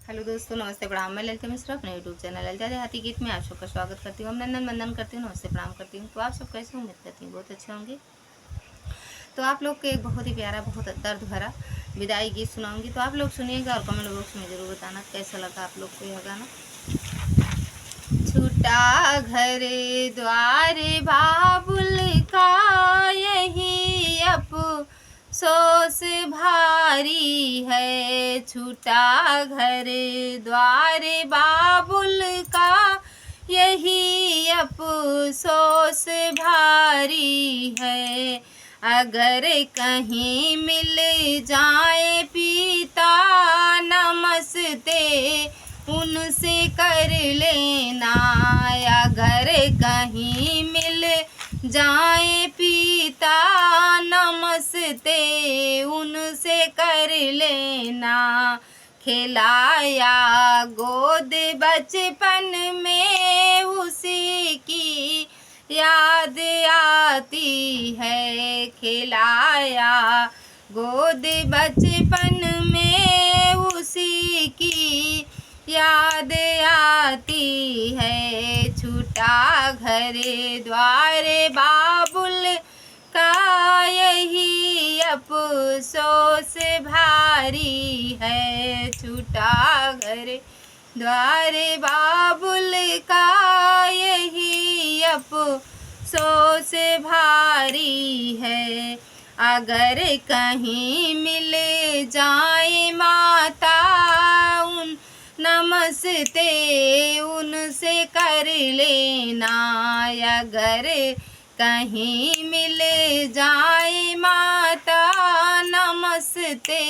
Hello दोस्तों, नमस्ते प्रणाम। मैं ललिता मिश्रा अपने यूट्यूब चैनल ललिता देहाती गीत में आप सबका स्वागत करती हूँ। हम नंदन वंदन करती हूँ, नमस्ते प्रणाम करती हूँ। तो आप सब कैसे उम्मीद करती हूँ बहुत अच्छे होंगे। तो आप लोग को एक बहुत ही प्यारा, बहुत दर्द भरा विदाई गीत सुनाऊंगी। तो आप लोग सुनिएगा और कमेंट बॉक्स में ज़रूर बताना कैसा लगा आप लोग को यह गाना। छूटा घर द्वार बाबुल का यही अफसोस भारी है। छूटा घर द्वार बाबुल का यही अफसोस भारी है। अगर कहीं मिल जाए पिता नमस्ते उनसे कर लेना। अगर कहीं मिल जाए पिता नमस्ते उनसे कर लेना। खिलाया गोद बचपन में उसी की याद आती है। खिलाया गोद बचपन में उसी की याद आती है। छूटा घर द्वार बाबुल का यही अफसोस भारी है। छूटा घर द्वार बाबुल का यही अफसोस भारी है। अगर कहीं मिल जाए माता उन नमस्ते उनसे कर लेना। अगर कहीं मिल जाए माता नमस्ते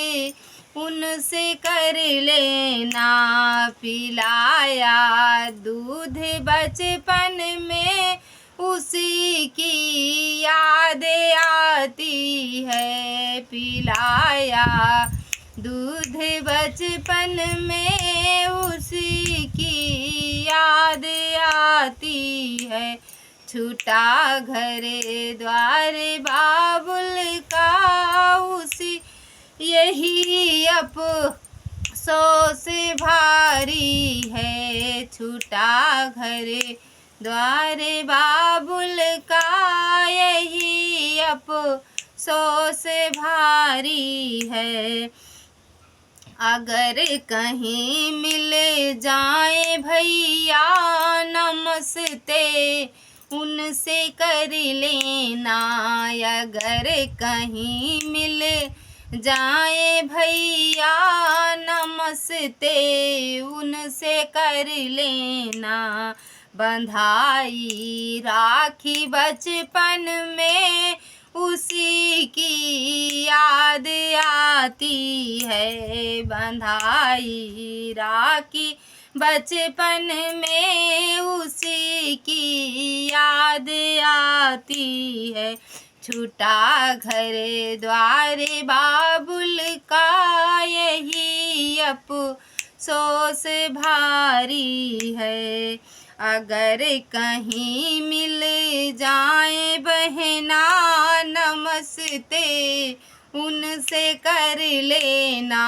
उनसे कर लेना। पिलाया दूध बचपन में उसी की याद आती है। पिलाया दूध बचपन में उसी की याद आती है। छूटा घर द्वार बाबुल का उसी यही अफसोस भारी है। छूटा घर द्वार बाबुल का यही अफसोस भारी है। अगर कहीं मिल जाए भैया नमस्ते उनसे कर लेना। अगर कहीं मिल जाए भैया नमस्ते उनसे कर लेना। बंधाई राखी बचपन में उसी की याद आती है। बंधाई राखी बचपन में उसी की याद आती है। छूटा घर द्वार बाबुल का यही अफसोस भारी है। अगर कहीं मिल जाए बहना नमस्ते उनसे कर लेना।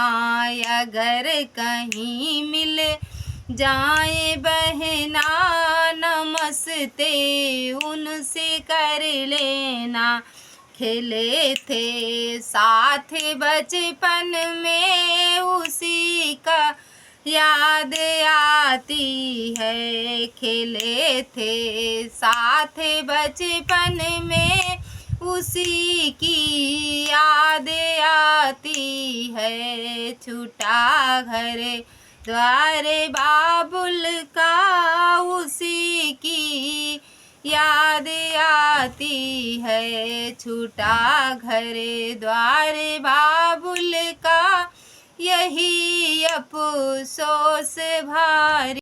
अगर कहीं मिल जाए बहना नमस्ते उनसे कर लेना। खेले थे साथ बचपन में उसी का याद आती है। खेले थे साथ बचपन में उसी की याद आती है। छूटा घर द्वार बाबुल का उसी की याद आती है। छूटा घर द्वार बाबुल का यही अफसोस भारी।